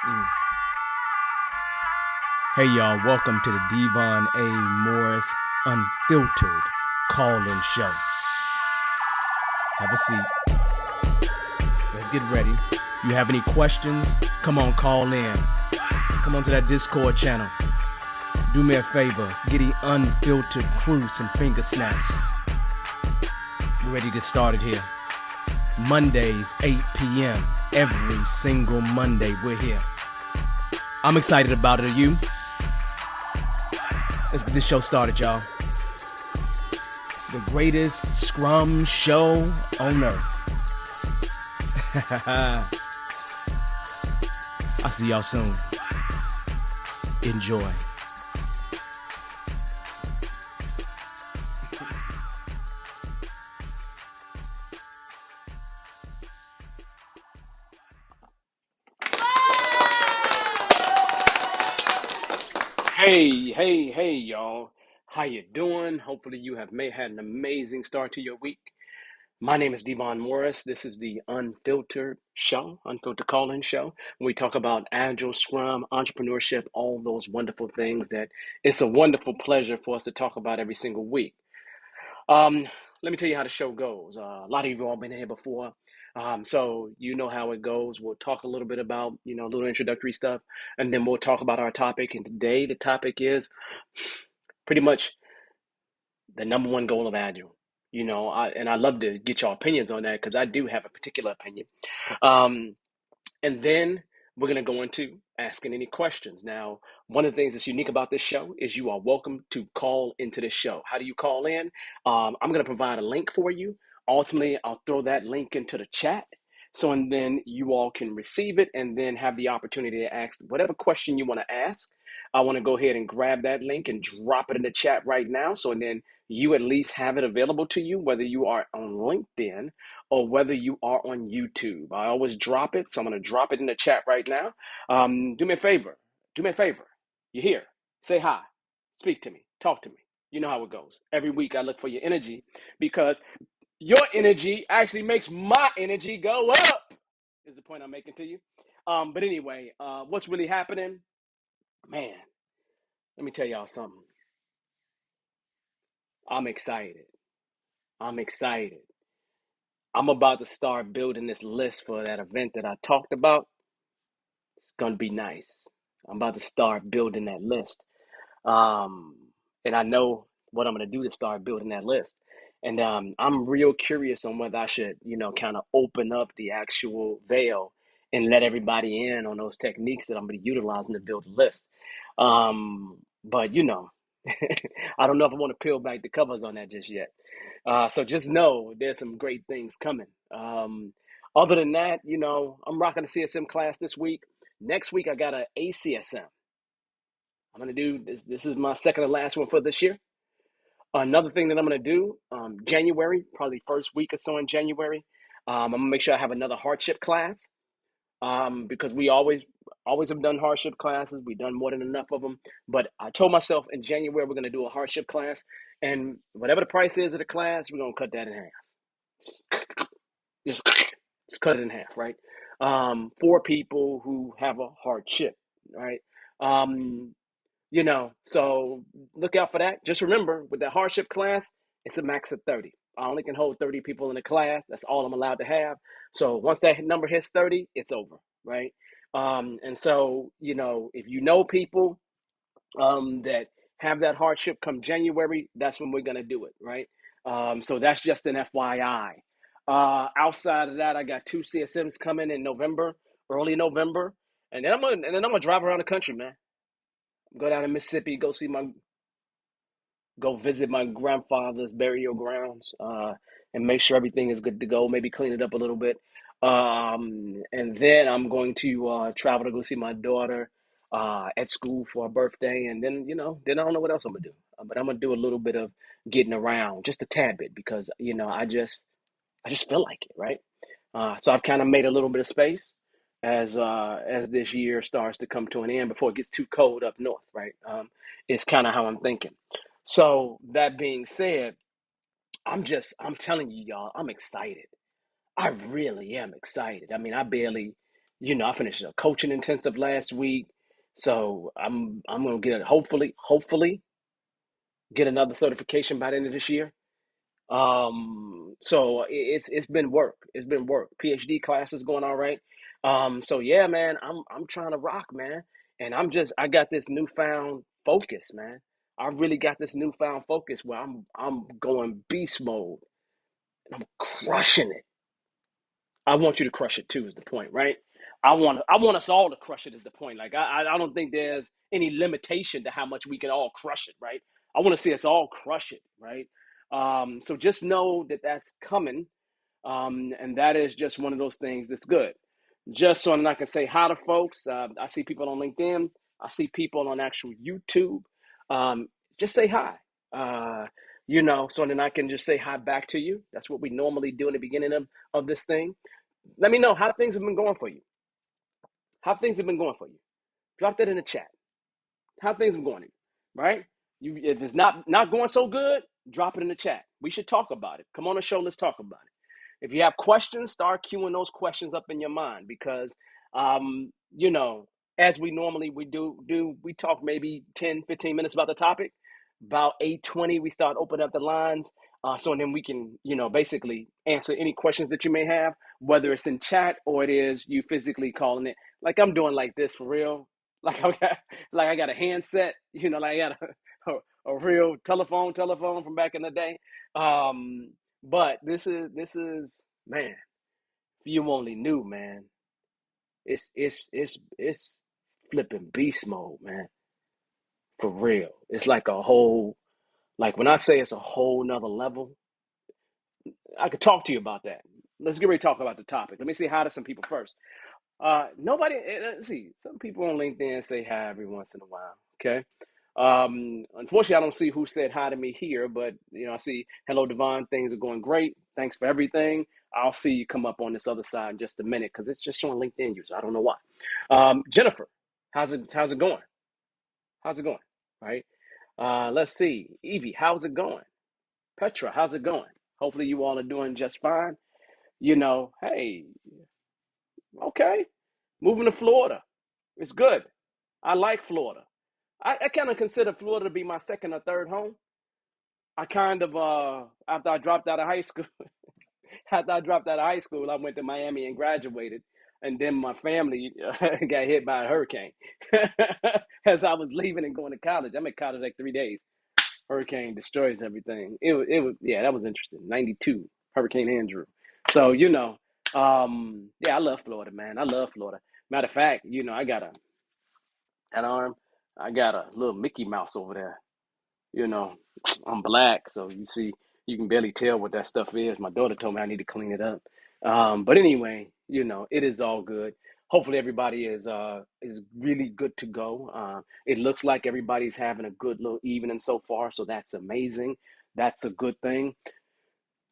Mm. Hey y'all, welcome to the Devon A. Morris Unfiltered Call-In Show. Have a seat. Let's get ready. You have any questions? Come on, call in. Come on to that Discord channel. Do me a favor, get the unfiltered crew some finger snaps. We're ready to get started here. Mondays, 8 p.m. Every single Monday, we're here. I'm excited about it. Are you? Let's get this show started, y'all. The greatest Scrum show on earth. I'll see y'all soon. Enjoy. Hey, y'all. How you doing? Hopefully you have had an amazing start to your week. My name is Devon Morris. This is the Unfiltered Show, Unfiltered Call-In Show. We talk about Agile, Scrum, entrepreneurship, all those wonderful things that it's a wonderful pleasure for us to talk about every single week. Um, Let me tell you how the show goes. A lot of you have all been here before, so you know how it goes. We'll talk a little bit about, a little introductory stuff, and then we'll talk about our topic. And today the topic is pretty much the number one goal of Agile. And I love to get your opinions on that because I do have a particular opinion. Um, and then we're going to go into asking any questions. Now, one of the things that's unique about this show is you are welcome to call into this show. How do you call in? I'm going to provide a link for you. Ultimately, I'll throw that link into the chat. So, and then you all can receive it and then have the opportunity to ask whatever question you want to ask. I want to go ahead and grab that link and drop it in the chat right now. So, and then you at least have it available to you, whether you are on LinkedIn or whether you are on YouTube. I always drop it, so I'm going to drop it in the chat right now. Do me a favor. Do me a favor. You're here. Say hi. Speak to me. Talk to me. You know how it goes. Every week I look for your energy because your energy actually makes my energy go up, is the point I'm making to you. But anyway, what's really happening? Man, let me tell y'all something. I'm excited. I'm excited. I'm about to start building this list for that event that I talked about. It's gonna be nice. I'm about to start building that list. Um, and I know what I'm gonna do to start building that list. And I'm real curious on whether I should, kind of open up the actual veil and let everybody in on those techniques that I'm gonna be utilizing to build a list. But I don't know if I want to peel back the covers on that just yet. So just know there's some great things coming. Other than that, I'm rocking a CSM class this week. Next week, I got a ACSM. I'm going to do this. This is my second and last one for this year. Another thing that I'm going to do, January, probably first week or so in January, I'm going to make sure I have another hardship class because we always have done hardship classes. We've done more than enough of them. But I told myself in January we're going to do a hardship class, and whatever the price is of the class, we're going to cut that in half. Just, just cut it in half, right? For people who have a hardship, right? Um, so look out for that. Just remember, with that hardship class, it's a max of 30. I only can hold 30 people in the class. That's all I'm allowed to have. So once that number hits 30, it's over, right? And so, if you know people that have that hardship come January, that's when we're going to do it, right? So that's just an FYI. Outside of that, I got two CSMs coming in November, early November, and then I'm gonna drive around the country, man. Go down to Mississippi, go visit my grandfather's burial grounds, and make sure everything is good to go. Maybe clean it up a little bit. And then I'm going to travel to go see my daughter at school for her birthday, and then then I don't know what else I'm gonna do. But I'm gonna do a little bit of getting around, just a tad bit, because I just feel like it, right? So I've kind of made a little bit of space as this year starts to come to an end before it gets too cold up north, right? It's kind of how I'm thinking. So that being said, I'm telling you, y'all, I'm excited. I really am excited. I mean, I barely, I finished a coaching intensive last week, so I'm gonna get it. Hopefully get another certification by the end of this year. So it's been work. It's been work. PhD class is going all right. So yeah, man, I'm trying to rock, man. And I got this newfound focus, man. I really got this newfound focus where I'm going beast mode and I'm crushing it. I want you to crush it too, is the point, right? I want us all to crush it is the point. Like I don't think there's any limitation to how much we can all crush it, right? I want to see us all crush it, right? So just know that that's coming, and that is just one of those things that's good. Just so I can say hi to folks. I see people on LinkedIn. I see people on actual YouTube. Just say hi. Uh, so then I can just say hi back to you. That's what we normally do in the beginning of this thing. Let me know how things have been going for you. How things have been going for you. Drop that in the chat. How things been going, right? If it's not going so good, drop it in the chat. We should talk about it. Come on the show, let's talk about it. If you have questions, start queuing those questions up in your mind because, you know, as we normally we talk maybe 10, 15 minutes about the topic. About 8:20, we start opening up the lines. So then we can, basically answer any questions that you may have, whether it's in chat or it is you physically calling it. Like I'm doing like this for real. I got a handset, like I got a real telephone from back in the day. But this is man, if you only knew, man, it's flipping beast mode, man, for real. It's like a whole like when I say it's a whole nother level, I could talk to you about that. Let's get ready to talk about the topic. Let me say hi to some people first. Nobody. Let's see. Some people on LinkedIn say hi every once in a while. Okay. Unfortunately, I don't see who said hi to me here, but I see hello, Devon. Things are going great. Thanks for everything. I'll see you come up on this other side in just a minute because it's just showing LinkedIn user. I don't know why. Jennifer, how's it going? How's it going? Right. Let's see. Evie, how's it going? Petra, how's it going? Hopefully, you all are doing just fine. Hey, okay, moving to Florida. It's good. I like Florida. I kind of consider Florida to be my second or third home. I kind of after I dropped out of high school, I went to Miami and graduated, and then my family got hit by a hurricane as I was leaving and going to college. I'm at college like 3 days. Hurricane destroys everything. It was yeah, that was interesting. 92 Hurricane Andrew. So yeah, I love Florida, man. I love Florida. Matter of fact, I got an arm. I got a little Mickey Mouse over there. You know, I'm black, so you can barely tell what that stuff is. My daughter told me I need to clean it up. But anyway, it is all good. Hopefully everybody is really good to go. It looks like everybody's having a good little evening so far, so that's amazing. That's a good thing.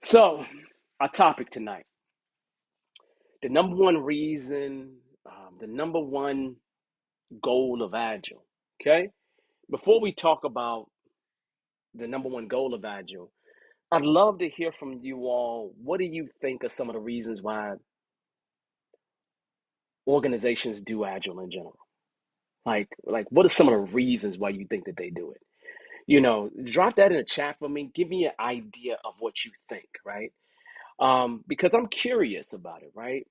So, our topic tonight, the number one reason, the number one goal of Agile. Okay, before we talk about the number one goal of Agile, I'd love to hear from you all. What do you think are some of the reasons why organizations do Agile in general? Like what are some of the reasons why you think that they do it? Drop that in the chat for me. Give me an idea of what you think, right? Because I'm curious about it, right?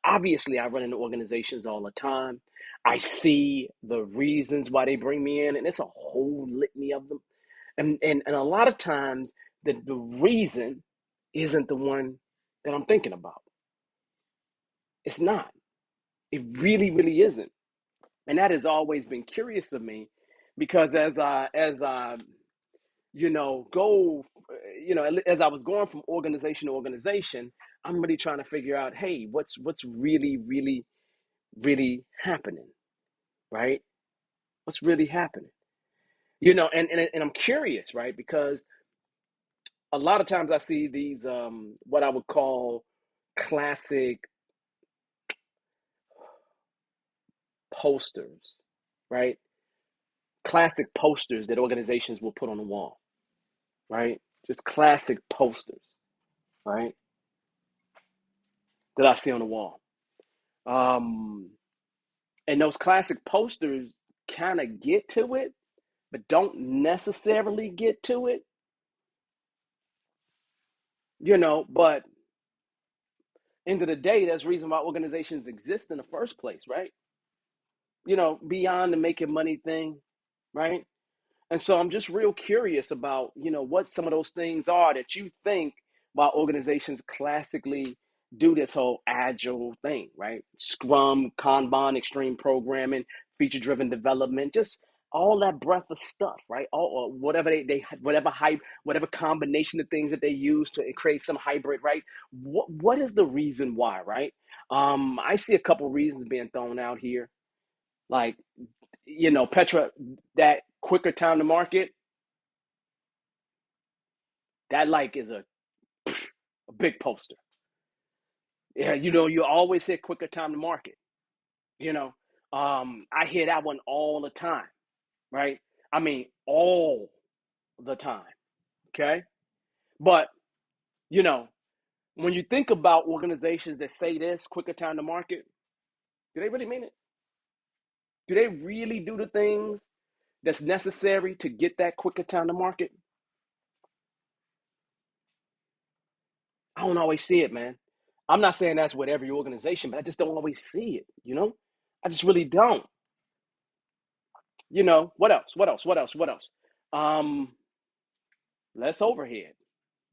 Obviously, I run into organizations all the time. I see the reasons why they bring me in, and it's a whole litany of them. And a lot of times, the reason isn't the one that I'm thinking about. It's not. It really, really isn't. And that has always been curious of me, because as I go, as I was going from organization to organization, I'm really trying to figure out, hey, what's really, really, really happening, right? What's really happening? And I'm curious, right? Because a lot of times I see these what I would call classic posters, right? Classic posters that organizations will put on the wall, right? Just classic posters, right? That I see on the wall. And those classic posters kind of get to it, but don't necessarily get to it, but end of the day, that's the reason why organizations exist in the first place, right? Beyond the making money thing, right? And so I'm just real curious about, what some of those things are that you think why organizations classically do this whole agile thing, right? Scrum, Kanban, extreme programming, feature driven development, just all that breadth of stuff, right? All or whatever they whatever hype, whatever combination of things that they use to create some hybrid, right? What is the reason why, right? I see a couple reasons being thrown out here. Like, Petra, that quicker time to market, that like is a big poster. Yeah, you always say quicker time to market. You know, I hear that one all the time, right? I mean, all the time. Okay, but you know, when you think about organizations that say this quicker time to market, do they really mean it? Do they really do the things that's necessary to get that quicker time to market? I don't always see it, man. I'm not saying that's with every organization, but I just don't always see it. I just really don't. What else? What else? What else? What else? Um, Less overhead.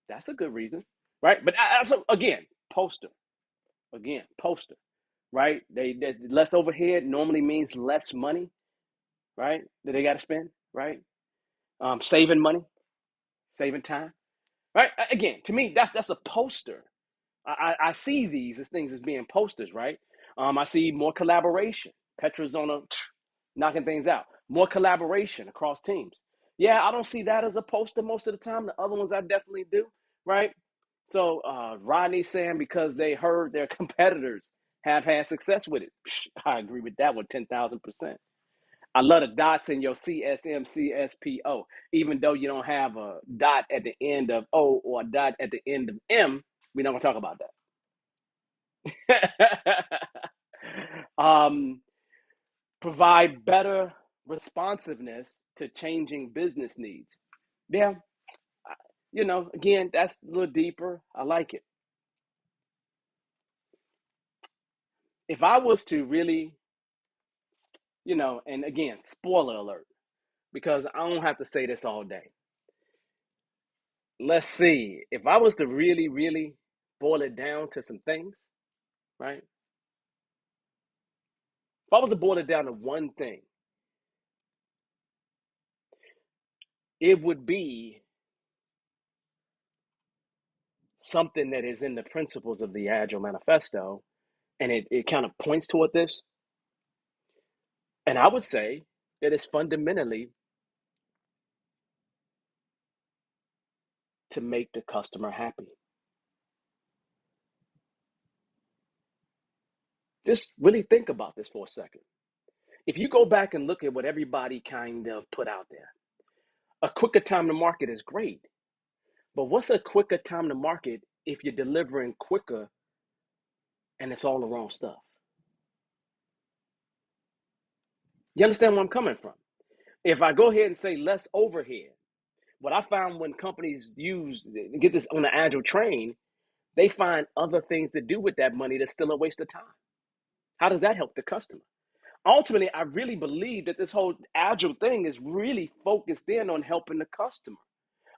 That's a good reason, right? But that's again, poster. Again, poster, right? They less overhead normally means less money, right? That they got to spend, right? Saving money, saving time, right? Again, to me, that's a poster. I see these as things as being posters, right? I see more collaboration. Petra's on a knocking things out. More collaboration across teams. Yeah, I don't see that as a poster most of the time. The other ones I definitely do, right? So Rodney saying because they heard their competitors have had success with it. I agree with that one 10,000%. I love the dots in your CSM, CSPO. Even though you don't have a dot at the end of O or a dot at the end of M, we're not going to talk about that. um, Provide better responsiveness to changing business needs. Yeah, again, that's a little deeper. I like it. If I was to really, and again, spoiler alert, because I don't have to say this all day. Let's see. If I was to really, really boil it down to some things, right? If I was to boil it down to one thing, it would be something that is in the principles of the Agile Manifesto, and it kind of points toward this. And I would say that it's fundamentally to make the customer happy. Just really think about this for a second. If you go back and look at what everybody kind of put out there, a quicker time to market is great. But what's a quicker time to market if you're delivering quicker and it's all the wrong stuff? You understand where I'm coming from? If I go ahead and say less overhead, what I found when companies get this on the agile train, they find other things to do with that money that's still a waste of time. How does that help the customer? Ultimately, I really believe that this whole agile thing is really focused in on helping the customer,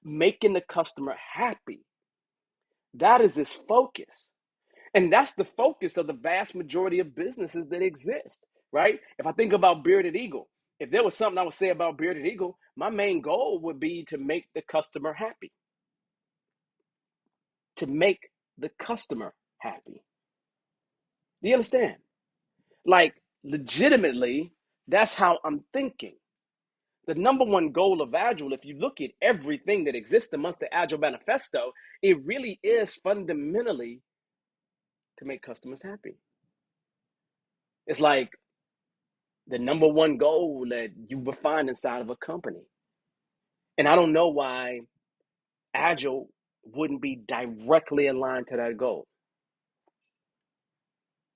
making the customer happy. That is its focus. And that's the focus of the vast majority of businesses that exist, right? If I think about Bearded Eagle, if there was something I would say about Bearded Eagle, my main goal would be to make the customer happy. To make the customer happy. Do you understand? Like, legitimately, that's how I'm thinking. The number one goal of Agile, if you look at everything that exists amongst the Agile Manifesto, it really is fundamentally to make customers happy. It's like the number one goal that you would find inside of a company. And I don't know why Agile wouldn't be directly aligned to that goal.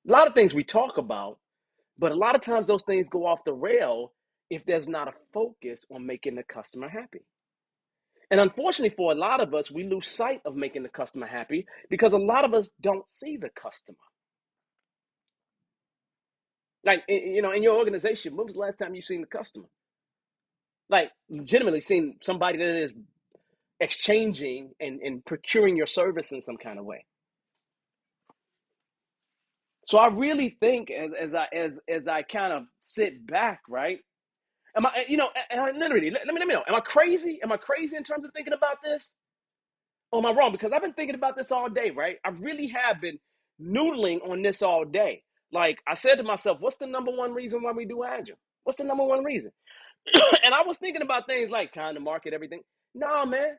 A lot of things we talk about, but a lot of times those things go off the rail if there's not a focus on making the customer happy. And unfortunately, for a lot of us, we lose sight of making the customer happy because a lot of us don't see the customer. Like, in your organization, when was the last time you seen the customer? Like, legitimately seen somebody that is exchanging and procuring your service in some kind of way. So I really think as I kind of sit back, right? Am I, and I literally, let me know. Am I crazy? Am I crazy in terms of thinking about this? Or am I wrong? Because I've been thinking about this all day, right? I really have been noodling on this all day. Like I said to myself, what's the number one reason why we do Agile? What's the number one reason? And I was thinking about things like time to market, everything. Nah, man.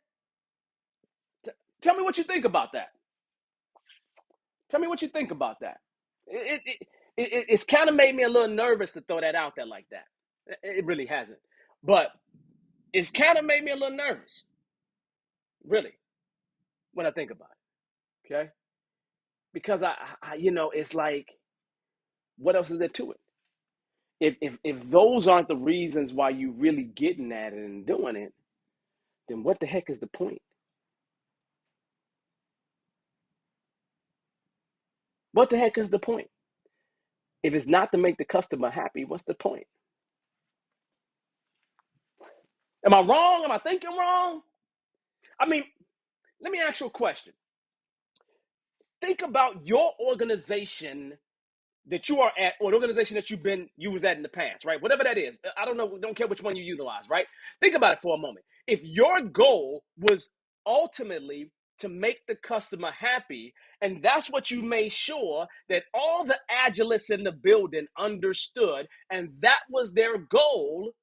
T- Tell me what you think about that. Tell me what you think about that. It's kind of made me a little nervous to throw that out there like that. It really hasn't. But it's kind of made me a little nervous, really, when I think about it. Okay. Because it's like, what else is there to it? If those aren't the reasons why you really getting at it and doing it, then what the heck is the point? What the heck is the point? If it's not to make the customer happy, what's the point? Am I wrong? Am I thinking wrong? I mean, let me ask you a question. Think about your organization that you are at, or the organization that you was at in the past, right? Whatever that is. I don't know, don't care which one you utilize, right? Think about it for a moment. If your goal was ultimately to make the customer happy, and that's what you made sure that all the agilists in the building understood, and that was their goal,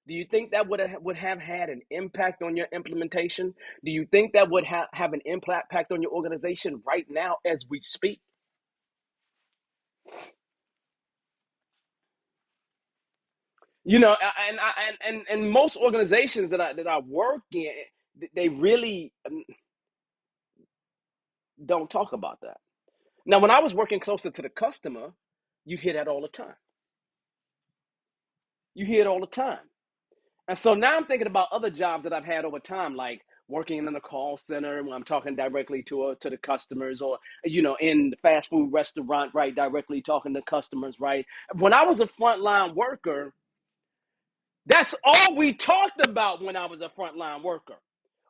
do you think that would have had an impact on your implementation? Do you think that would have an impact on your organization right now as we speak? And most organizations that I work in, they really don't talk about that. Now, when I was working closer to the customer, you hear that all the time. You hear it all the time. And so now I'm thinking about other jobs that I've had over time, like working in a call center when I'm talking directly to the customers, or in the fast food restaurant, right, directly talking to customers, right. When I was a frontline worker, that's all we talked about when I was a frontline worker.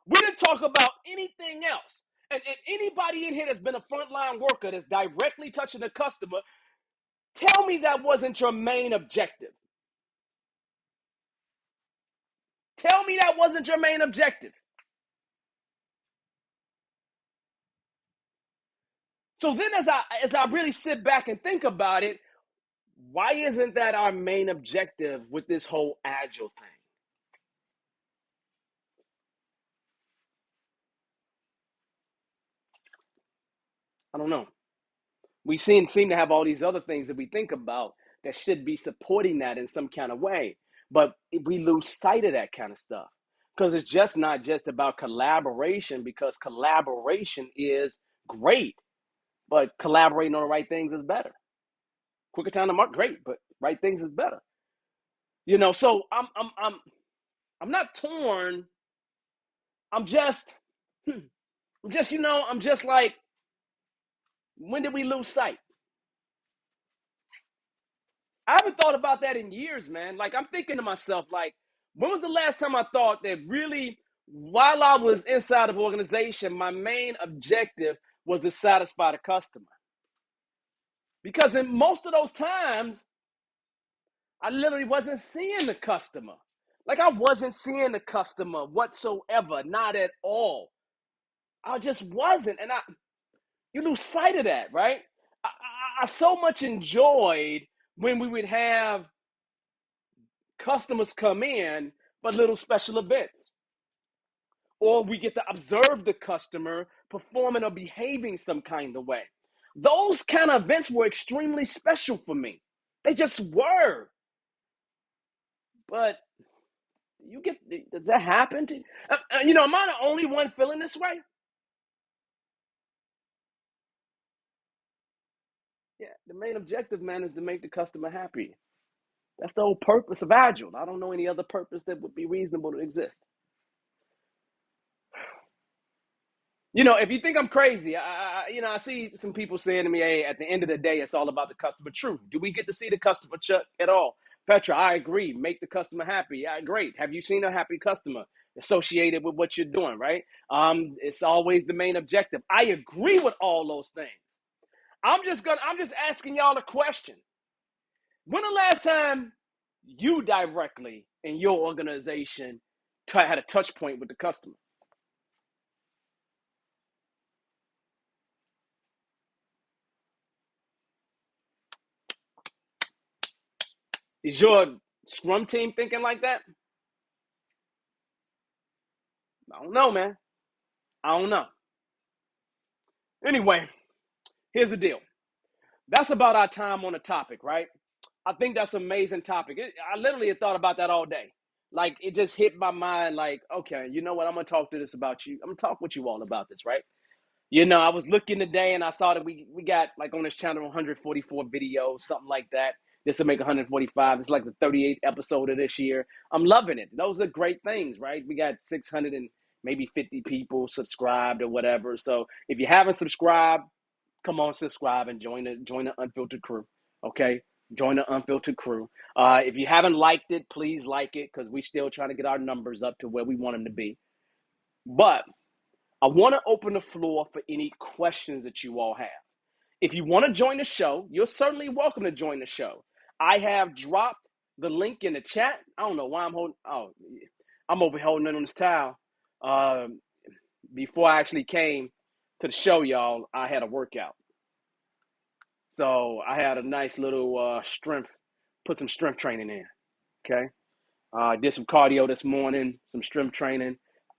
We didn't talk about anything else. And anybody in here that's been a frontline worker that's directly touching the customer, tell me that wasn't your main objective. Tell me that wasn't your main objective. So then as I really sit back and think about it, why isn't that our main objective with this whole agile thing? I don't know. We seem to have all these other things that we think about that should be supporting that in some kind of way, but we lose sight of that kind of stuff because it's just not just about collaboration, because collaboration is great, but collaborating on the right things is better. Quicker time to mark, great, but right things is better. So I'm not torn. I'm just I'm just like, when did we lose sight? I haven't thought about that in years, man. Like, I'm thinking to myself, like, when was the last time I thought that really, while I was inside of an organization, my main objective was to satisfy the customer? Because in most of those times, I literally wasn't seeing the customer. Like, I wasn't seeing the customer whatsoever, not at all. I just wasn't. And you lose sight of that, right? I so much enjoyed when we would have customers come in, but little special events. Or we get to observe the customer performing or behaving some kind of way. Those kind of events were extremely special for me. They just were. But does that happen to am I the only one feeling this way? main objective, man, is to make the customer happy. That's the whole purpose of Agile. I don't know any other purpose that would be reasonable to exist. If you think I'm crazy, I see some people saying to me, "Hey, at the end of the day, it's all about the customer." True. Do we get to see the customer, Chuck, at all? Petra, I agree. Make the customer happy. Yeah, great. Have you seen a happy customer associated with what you're doing? Right. It's always the main objective. I agree with all those things. I'm just asking y'all a question. When the last time you directly in your organization had a touch point with the customer? Is your Scrum team thinking like that? I don't know, man. I don't know. Anyway, here's the deal. That's about our time on the topic, right? I think that's an amazing topic. I literally had thought about that all day. Like, it just hit my mind like, okay, you know what? I'm going to talk to this about you. I'm going to talk with you all about this, right? I was looking today and I saw that we got like on this channel 144 videos, something like that. This will make 145. It's like the 38th episode of this year. I'm loving it. Those are great things, right? We got 600 and maybe 50 people subscribed or whatever. So if you haven't subscribed, come on, subscribe and join the unfiltered crew. Okay, join the unfiltered crew. If you haven't liked it, please like it because we still trying to get our numbers up to where we want them to be. But I want to open the floor for any questions that you all have. If you want to join the show, you're certainly welcome to join the show. I have dropped the link in the chat. I don't know why I'm holding. Oh, I'm over holding it on this towel. Before I actually came to the show, y'all, I had a workout. So I had a nice little strength, put some strength training in. Okay. Did some cardio this morning, some strength training.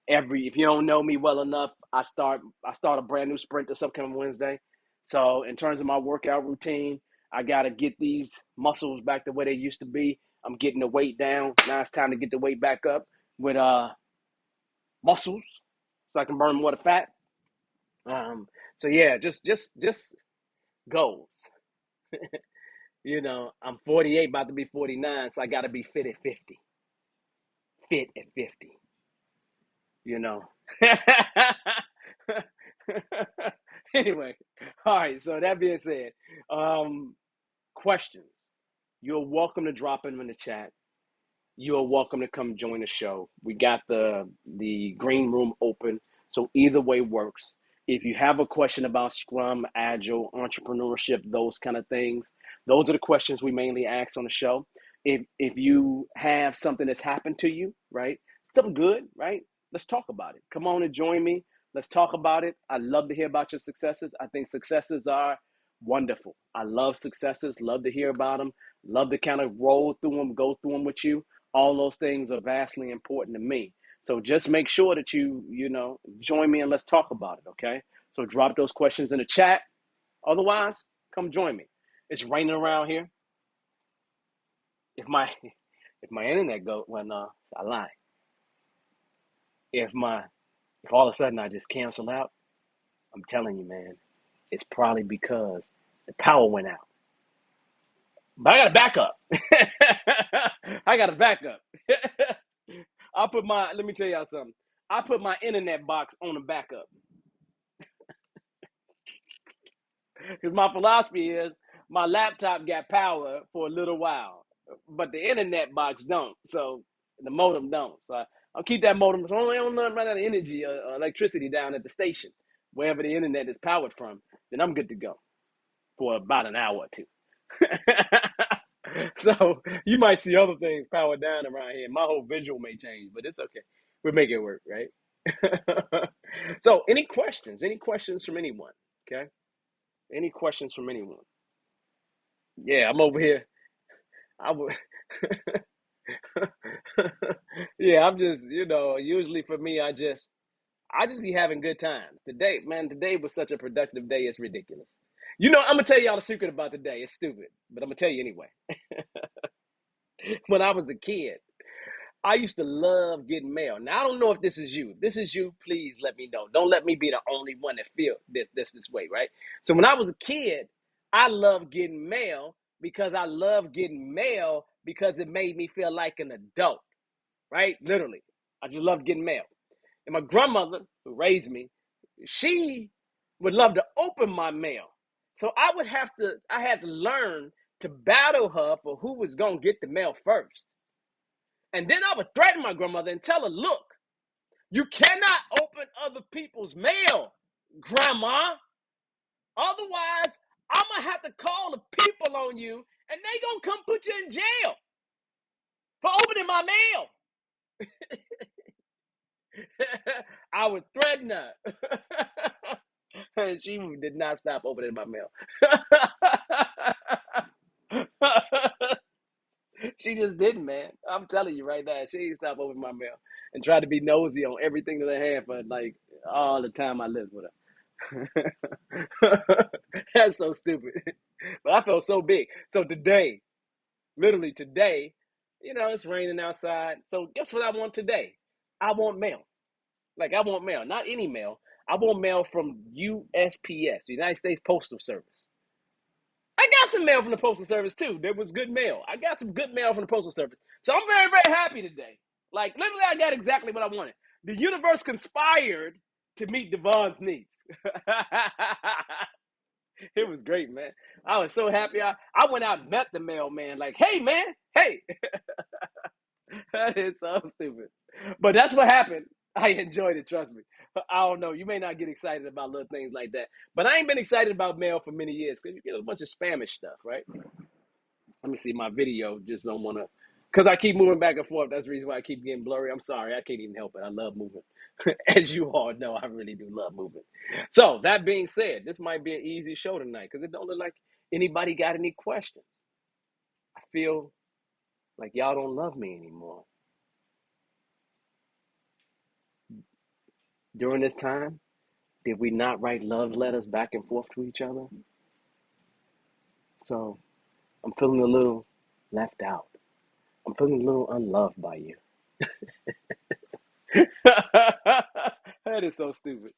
If you don't know me well enough, I start a brand new sprint this upcoming Wednesday. So in terms of my workout routine, I gotta get these muscles back to where they used to be. I'm getting the weight down. Now it's time to get the weight back up with muscles, so I can burn more of the fat. So yeah, just goals. I'm 48, about to be 49, so I gotta be fit at 50. Fit at 50. you know. Anyway, all right. So that being said, questions. You're welcome to drop them in the chat. You are welcome to come join the show. We got the green room open, so either way works. If you have a question about Scrum, Agile, entrepreneurship, those kind of things, those are the questions we mainly ask on the show. If you have something that's happened to you, right, something good, right, let's talk about it. Come on and join me. Let's talk about it. I love to hear about your successes. I think successes are wonderful. I love successes. Love to hear about them. Love to kind of roll through them, go through them with you. All those things are vastly important to me. So just make sure that you join me and let's talk about it, okay? So drop those questions in the chat. Otherwise, come join me. It's raining around here. If my if my internet go I lie. If all of a sudden I just cancel out, I'm telling you, man, it's probably because the power went out. But I got a backup. I got a backup. Let me tell y'all something. I put my internet box on the backup. Because my philosophy is my laptop got power for a little while, but the internet box don't. So the modem don't. So I'll keep that modem. So I don't run out of energy or electricity down at the station, wherever the internet is powered from. Then I'm good to go for about an hour or two. So you might see other things powered down around here. My whole visual may change, but it's okay. We'll make it work, right? So any questions? Any questions from anyone? Okay. Any questions from anyone? Yeah, I'm over here. I would. Yeah, I'm just, usually for me, I just be having good times. Today was such a productive day. It's ridiculous. I'm gonna tell y'all the secret about today. It's stupid, but I'm gonna tell you anyway. When I was a kid, I used to love getting mail. Now I don't know if this is you. If this is you, please let me know. Don't let me be the only one that feel this way, right? So when I was a kid, I love getting mail because I love getting mail because it made me feel like an adult, right? Literally. I just loved getting mail. And my grandmother, who raised me, she would love to open my mail. So I had to learn to battle her for who was going to get the mail first. And then I would threaten my grandmother and tell her, look, you cannot open other people's mail, grandma. Otherwise, I'm going to have to call the people on you and they going to come put you in jail for opening my mail. I would threaten her. And she did not stop opening my mail. She just didn't, man. I'm telling you right now, she didn't stop opening my mail and tried to be nosy on everything that I had for like all the time I lived with her. That's so stupid. But I felt so big. So today, literally today, it's raining outside. So guess what I want today? I want mail. Like I want mail, not any mail. I want mail from USPS, the United States Postal Service. I got some mail from the Postal Service too. There was good mail. I got some good mail from the Postal Service. So I'm very, very happy today. Like literally, I got exactly what I wanted. The universe conspired to meet Devon's needs. It was great, man. I was so happy. I went out and met the mailman. Like, hey, man, hey. That is so stupid. But that's what happened. I enjoyed it, trust me. I don't know. You may not get excited about little things like that. But I ain't been excited about mail for many years because you get a bunch of Spanish stuff, right? Let me see my video. Just don't want to. Because I keep moving back and forth. That's the reason why I keep getting blurry. I'm sorry. I can't even help it. I love moving. As you all know, I really do love moving. So, that being said, this might be an easy show tonight because it don't look like anybody got any questions. I feel like y'all don't love me anymore. During this time, did we not write love letters back and forth to each other? So I'm feeling a little left out. I'm feeling a little unloved by you. That is so stupid.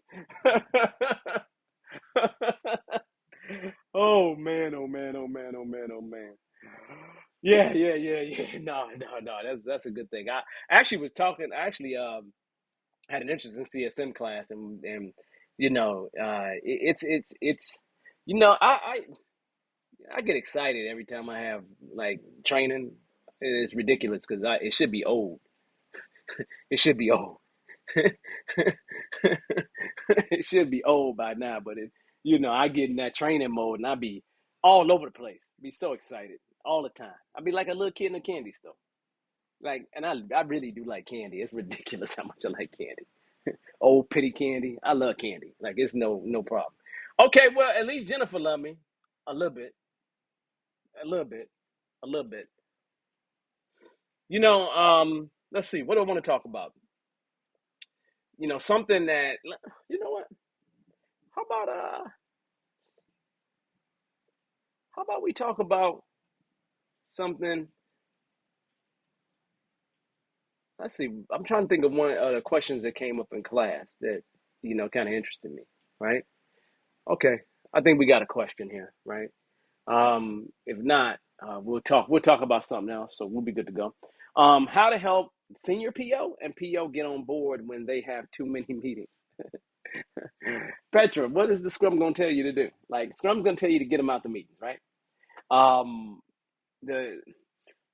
Oh man, oh man, oh man, oh man, oh man. Yeah, yeah, yeah, yeah. No, no, no. That's a good thing. I actually was talking. I actually had an interesting CSM class, and it's I get excited every time I have like training. It's ridiculous because it should be old. It should be old. It should be old by now, but I get in that training mode and I be all over the place. Be so excited all the time. I be like a little kid in a candy store. Like, and I really do like candy. It's ridiculous how much I like candy. Old pity candy. I love candy. Like it's no problem. Okay, well at least Jennifer love me a little bit, a little bit, a little bit. Let's see. What do I want to talk about? Something that you know what? How about how about we talk about something? Let's see. I'm trying to think of one of the questions that came up in class that kind of interested me. Right? Okay. I think we got a question here. Right? If not, we'll talk about something else. So we'll be good to go. How to help senior PO and PO get on board when they have too many meetings. Petra, what is the Scrum going to tell you to do? Like Scrum's going to tell you to get them out the meetings, right? Um, the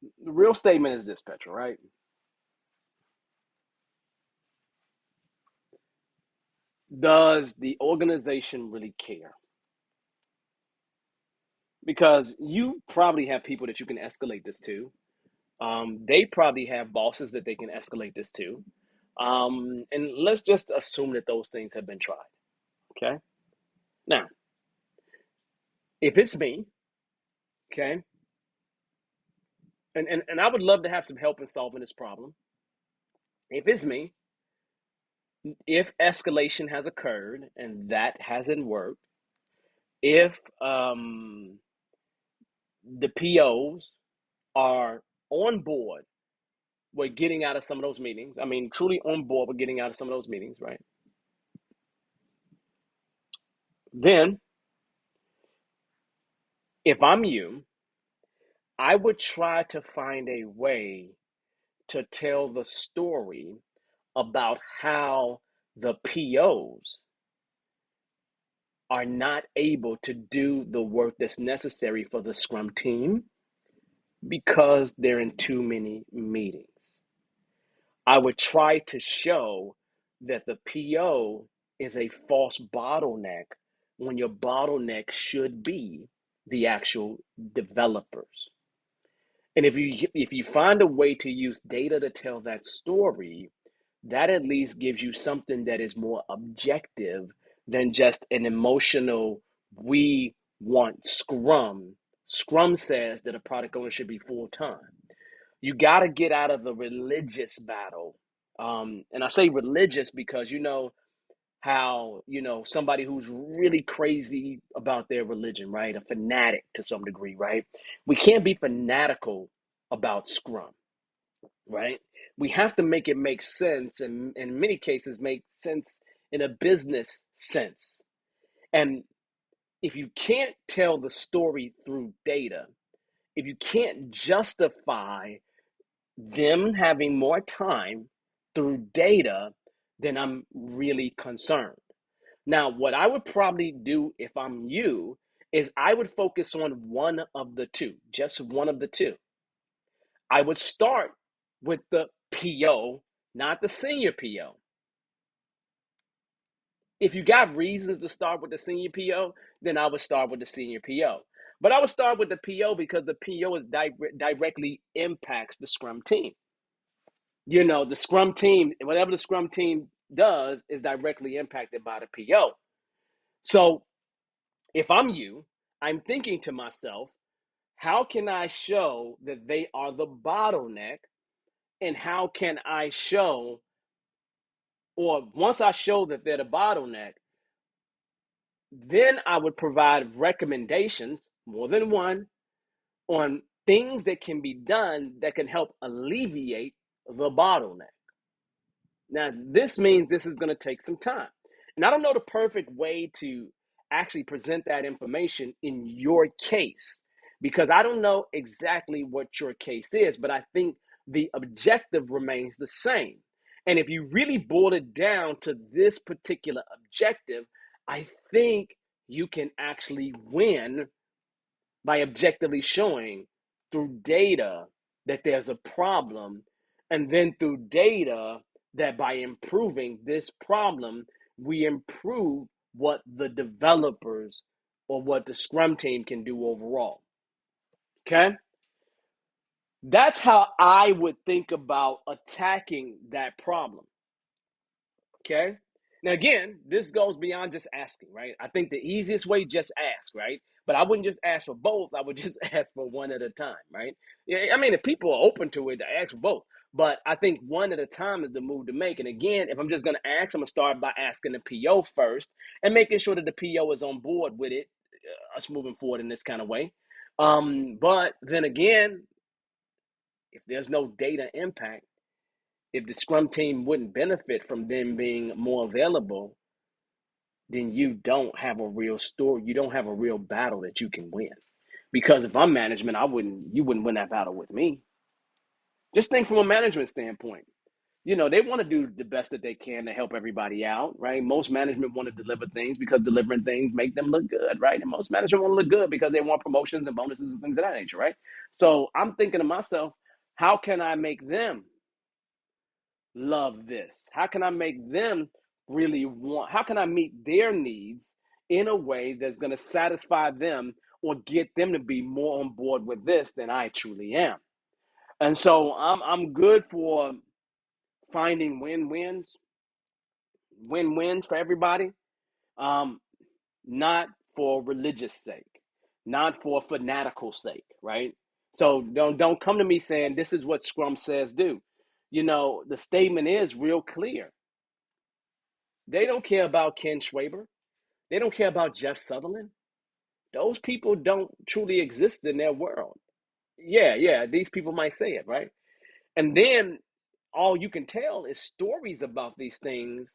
the real statement is this, Petra, right? Does the organization really care? Because you probably have people that you can escalate this to. They probably have bosses that they can escalate this to. And let's just assume that those things have been tried. Okay. Now, if it's me, okay, and I would love to have some help in solving this problem. If it's me, if escalation has occurred and that hasn't worked, if the POs are on board with getting out of some of those meetings, I mean, truly on board with getting out of some of those meetings, right? Then If I'm you, I would try to find a way to tell the story about how the POs are not able to do the work that's necessary for the Scrum team because they're in too many meetings. I would try to show that the PO is a false bottleneck when your bottleneck should be the actual developers. And if you find a way to use data to tell that story, that at least gives you something that is more objective than just an emotional, we want Scrum. Scrum says that a product owner should be full time. You got to get out of the religious battle. And I say religious because you know how, somebody who's really crazy about their religion, right? A fanatic to some degree, right? We can't be fanatical about Scrum, right? We have to make it make sense, and in many cases, make sense in a business sense. And if you can't tell the story through data, if you can't justify them having more time through data, then I'm really concerned. Now, what I would probably do if I'm you is I would focus on one of the two, just one of the two. I would start with the PO, not the senior PO. If you got reasons to start with the senior PO, then I would start with the senior PO. But I would start with the PO because the PO is directly impacts the Scrum team. The Scrum team, whatever the Scrum team does, is directly impacted by the PO. So if I'm you, I'm thinking to myself, how can I show that they are the bottleneck? And how can I show, or once I show that they're the bottleneck, then I would provide recommendations, more than one, on things that can be done that can help alleviate the bottleneck. Now, this means this is going to take some time. And I don't know the perfect way to actually present that information in your case because I don't know exactly what your case is, but I think the objective remains the same. And if you really boil it down to this particular objective, I think you can actually win by objectively showing through data that there's a problem, and then through data that by improving this problem, we improve what the developers or what the Scrum team can do overall. Okay? That's how I would think about attacking that problem. Okay. Now, again, this goes beyond just asking, right? I think the easiest way, just ask, right? But I wouldn't just ask for both. I would just ask for one at a time, right? Yeah, I mean, if people are open to it, ask for both. But I think one at a time is the move to make. And again, if I'm just going to ask, I'm going to start by asking the PO first and making sure that the PO is on board with it, us moving forward in this kind of way. But then again, if there's no data impact, if the Scrum team wouldn't benefit from them being more available, then you don't have a real story. You don't have a real battle that you can win. Because if I'm management, you wouldn't win that battle with me. Just think from a management standpoint. They want to do the best that they can to help everybody out, right? Most management want to deliver things because delivering things make them look good, right? And most management want to look good because they want promotions and bonuses and things of that nature, right? So I'm thinking to myself, how can I make them love this? How can I make them really want, how can I meet their needs in a way that's going to satisfy them or get them to be more on board with this than I truly am? And so I'm good for finding win-wins for everybody. Um, not for religious sake, not for fanatical sake, right? So don't come to me saying this is what Scrum says do. The statement is real clear. They don't care about Ken Schwaber. They don't care about Jeff Sutherland. Those people don't truly exist in their world. Yeah, these people might say it, right? And then all you can tell is stories about these things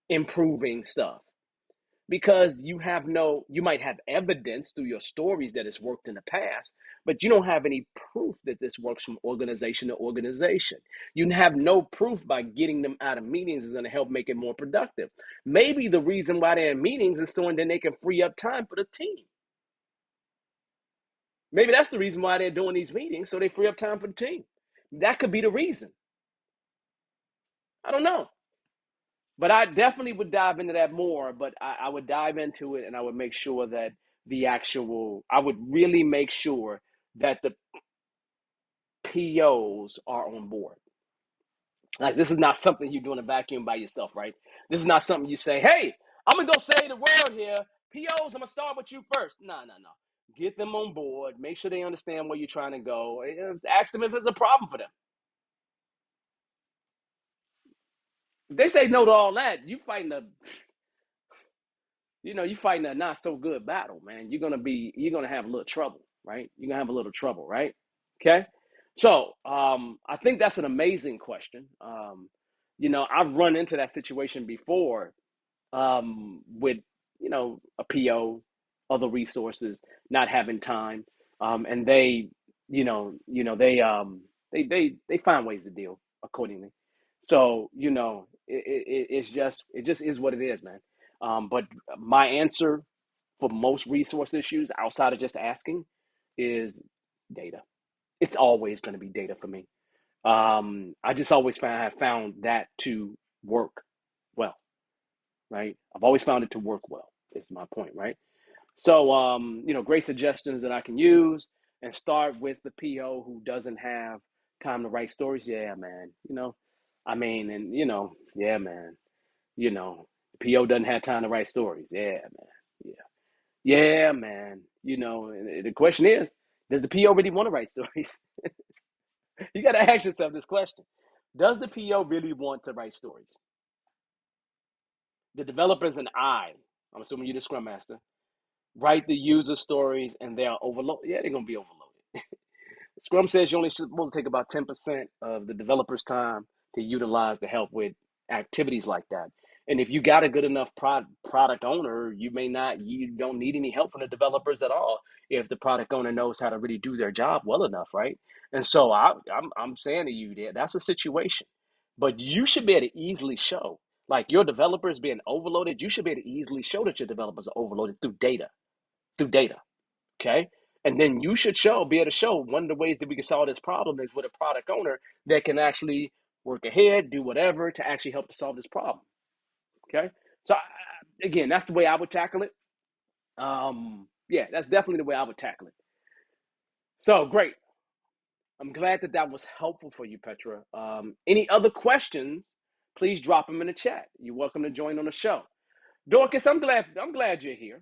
improving stuff. because you might have evidence through your stories that it's worked in the past, but you don't have any proof that this works from organization to organization. You have no proof by getting them out of meetings is going to help make it more productive. Maybe the reason why they're in meetings is so then they can free up time for the team. Maybe that's the reason why they're doing these meetings, so they free up time for the team. That could be the reason. I don't know. But I definitely would dive into that more, but I would dive into it and I would make sure that I would really make sure that the POs are on board. Like, this is not something you do in a vacuum by yourself, right? This is not something you say, hey, I'm going to go save the world here. POs, I'm going to start with you first. No, no, no. Get them on board. Make sure they understand where you're trying to go. Ask them if it's a problem for them. If they say no to all that, you fighting a not so good battle, man. You're gonna have a little trouble, right? You're gonna have a little trouble, right? Okay. So I think that's an amazing question. I've run into that situation before, with a PO, other resources not having time, and they find ways to deal accordingly. So it just is what it is, man. But my answer for most resource issues outside of just asking is data. It's always going to be data for me. I just always have found that to work well, right? I've always found it to work well, is my point, right? So, great suggestions that I can use and start with the PO who doesn't have time to write stories. Yeah, man. Yeah, man. PO doesn't have time to write stories. Yeah, man. Yeah. Yeah, man. And the question is, does the PO really want to write stories? You got to ask yourself this question. Does the PO really want to write stories? The developers and I'm assuming you're the Scrum Master, write the user stories and they are overloaded. Yeah, they're going to be overloaded. Scrum says you're only supposed to take about 10% of the developer's time to utilize to help with activities like that. And if you got a good enough product owner, you don't need any help from the developers at all if the product owner knows how to really do their job well enough, right? And so I'm saying to you that that's a situation, but you should be able to easily show, like, your developers being overloaded. You should be able to easily show that your developers are overloaded through data. Okay. And then you should be able to show one of the ways that we can solve this problem is with a product owner that can actually work ahead, do whatever to actually help to solve this problem. Okay. So, again, that's the way I would tackle it. Yeah, that's definitely the way I would tackle it. So great. I'm glad that was helpful for you, Petra. Any other questions? Please drop them in the chat. You're welcome to join on the show. Dorcas, I'm glad you're here.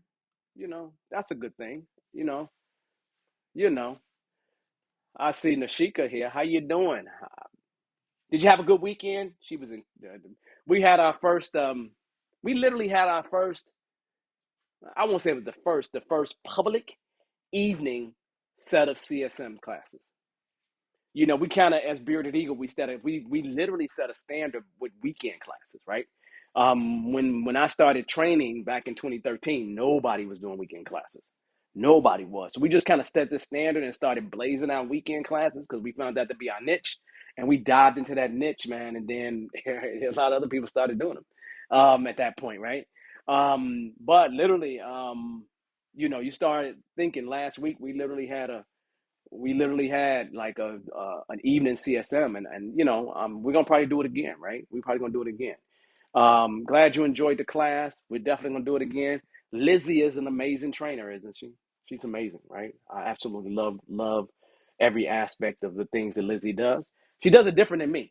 That's a good thing. You know, you know. I see Nashika here. How you doing? Did you have a good weekend? She was in. We had our first. We literally had our first. I won't say it was the first public evening set of CSM classes. We kind of, as Bearded Eagle, we literally set a standard with weekend classes, right? When I started training back in 2013, nobody was doing weekend classes. Nobody was. So we just kind of set the standard and started blazing out weekend classes because we found that to be our niche, and we dived into that niche, man. And then a lot of other people started doing them at that point, right? But literally, you started thinking last week we literally had like an evening CSM, and we're gonna probably do it again, right? We're probably gonna do it again. Glad you enjoyed the class. We're definitely gonna do it again. Lizzie is an amazing trainer, isn't she? She's amazing, right? I absolutely love every aspect of the things that Lizzie does. She does it different than me.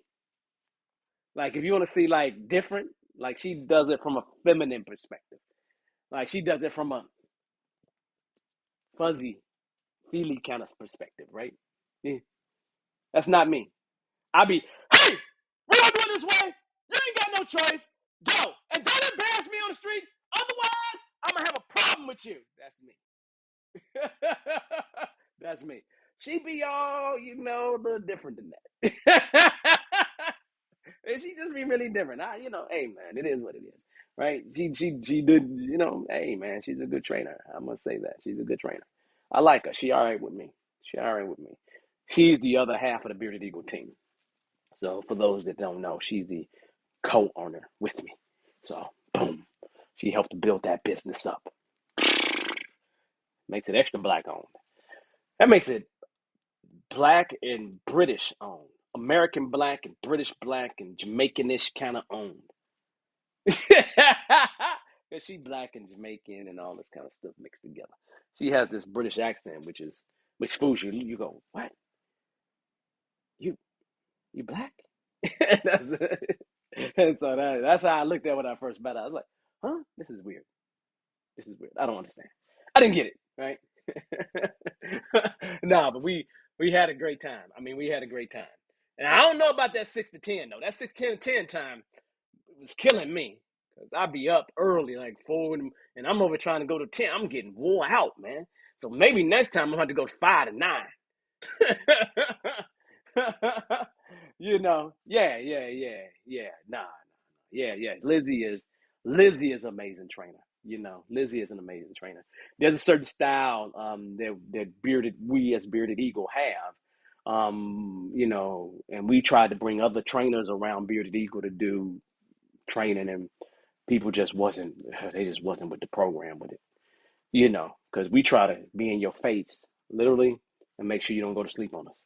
Like, if you want to see like different, like, she does it from a feminine perspective. Like, she does it from a fuzzy, feely kind of perspective, right? Yeah, that's not me. I'll be, hey, we're gonna do it this way. You ain't got no choice. Go. And don't embarrass me on the street. Otherwise, I'm gonna have a problem with you. That's me. That's me. She be all, a little different than that. And she just be really different. Hey, man, it is what it is. right? She did, you know, hey man, she's a good trainer. I must say that. She's a good trainer. I like her. She all right with me. She all right with me. She's the other half of the Bearded Eagle team. So for those that don't know, she's the co-owner with me. So boom. She helped build that business up. Makes it extra black owned. That makes it black and British owned. American black and British black and Jamaicanish kind of owned. Cause she black and Jamaican and all this kind of stuff mixed together. She has this British accent, which fools you. You go, what? You you black? that's, and so that's how I looked at it when I first met her. I was like, huh? This is weird. This is weird. I don't understand. I didn't get it, right? No, but we had a great time. I mean, we had a great time. And I don't know about that 6 to 10 though. That 6, 10, 10 time was killing me. Cause I'd be up early, like 4, and I'm over trying to go to 10. I'm getting wore out, man. So maybe next time I'm gonna have to go 5 to 9. You know, yeah. Nah. Yeah. Lizzie is an amazing trainer. You know, Lizzie is an amazing trainer. There's a certain style that we as Bearded Eagle have. You know, and we tried to bring other trainers around Bearded Eagle to do training, and people just wasn't they just wasn't with the program with it. You know, because we try to be in your face literally and make sure you don't go to sleep on us.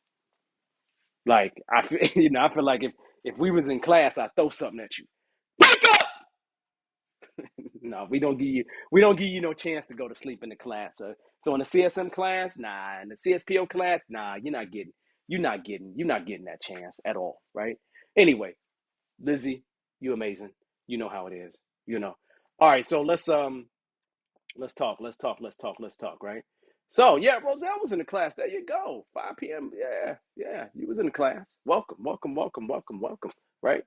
Like I feel, I feel like if we was in class, I'd throw something at you. Wake up! No, we don't give you no chance to go to sleep in the class. So in the CSM class, nah. In the CSPO class, nah. You're not getting that chance at all, right? Anyway, Lizzie, you amazing. You know how it is. You know. All right, so let's talk, right? So yeah, Roselle was in the class. There you go. 5 p.m. Yeah. You was in the class. Welcome. Right?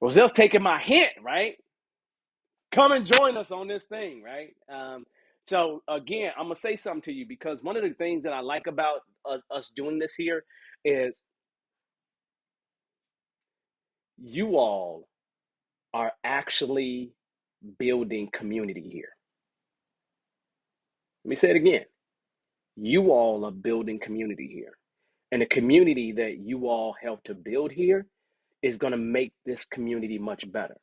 Roselle's taking my hint, right? Come and join us on this thing, right? So again, I'm gonna say something to you because one of the things that I like about us doing this here is you all are actually building community here. Let me say it again. You all are building community here. And the community that you all help to build here is going to make this community much better.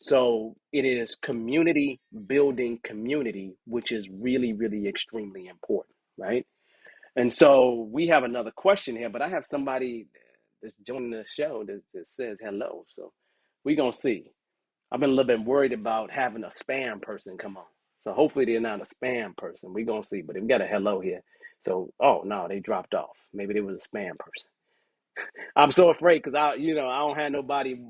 So it is community building community, which is really, really extremely important, right? And so we have another question here, but I have somebody that's joining the show that says hello. So we're going to see. I've been a little bit worried about having a spam person come on. So hopefully they're not a spam person. We're going to see. But we got a hello here. So, oh, no, they dropped off. Maybe they was a spam person. I'm so afraid because I don't have nobody,